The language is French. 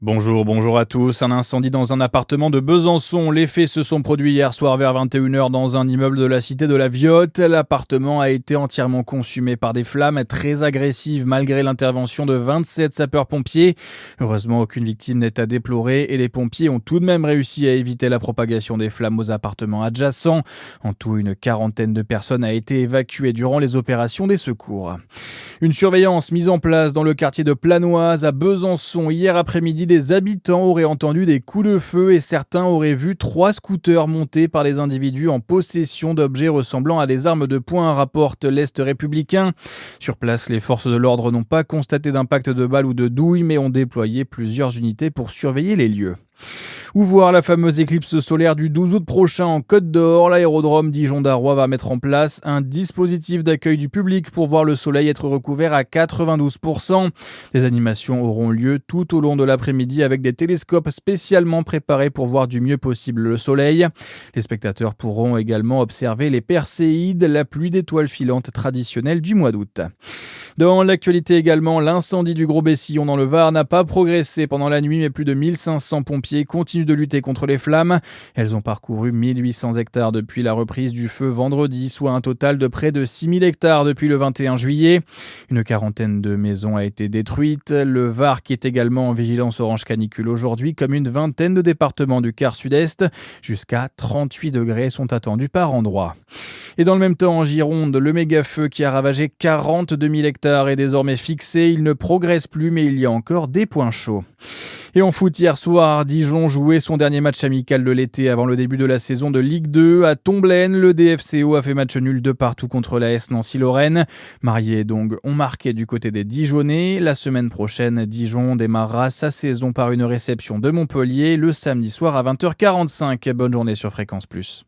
Bonjour à tous. Un incendie dans un appartement de Besançon. Les faits se sont produits hier soir vers 21h dans un immeuble de la cité de la Viotte. L'appartement a été entièrement consumé par des flammes très agressives malgré l'intervention de 27 sapeurs-pompiers. Heureusement, aucune victime n'est à déplorer et les pompiers ont tout de même réussi à éviter la propagation des flammes aux appartements adjacents. En tout, une quarantaine de personnes a été évacuée durant les opérations des secours. Une surveillance mise en place dans le quartier de Planoise à Besançon. Hier après-midi, des habitants auraient entendu des coups de feu et certains auraient vu 3 scooters montés par des individus en possession d'objets ressemblant à des armes de poing, rapporte l'Est républicain. Sur place, les forces de l'ordre n'ont pas constaté d'impact de balles ou de douilles, mais ont déployé plusieurs unités pour surveiller les lieux. Ou voir la fameuse éclipse solaire du 12 août prochain en Côte d'Or, l'aérodrome Dijon-Daroy va mettre en place un dispositif d'accueil du public pour voir le soleil être recouvert à 92%. Les animations auront lieu tout au long de l'après-midi avec des télescopes spécialement préparés pour voir du mieux possible le soleil. Les spectateurs pourront également observer les Perséides, la pluie d'étoiles filantes traditionnelle du mois d'août. Dans l'actualité également, l'incendie du Gros-Bessillon dans le Var n'a pas progressé pendant la nuit, mais plus de 1500 pompiers continuent de lutter contre les flammes. Elles ont parcouru 1800 hectares depuis la reprise du feu vendredi, soit un total de près de 6000 hectares depuis le 21 juillet. Une quarantaine de maisons a été détruite. Le Var qui est également en vigilance orange canicule aujourd'hui, comme une vingtaine de départements du quart sud-est. Jusqu'à 38 degrés sont attendus par endroit. Et dans le même temps, en Gironde, le méga-feu qui a ravagé 42 000 hectares est désormais fixé. Il ne progresse plus, mais il y a encore des points chauds. Et en foot, hier soir, Dijon jouait son dernier match amical de l'été avant le début de la saison de Ligue 2. À Tomblaine, le DFCO a fait match nul de partout contre l'AS Nancy-Lorraine. Marié et Dong ont marqué du côté des Dijonnais. La semaine prochaine, Dijon démarrera sa saison par une réception de Montpellier le samedi soir à 20h45. Bonne journée sur Fréquence Plus.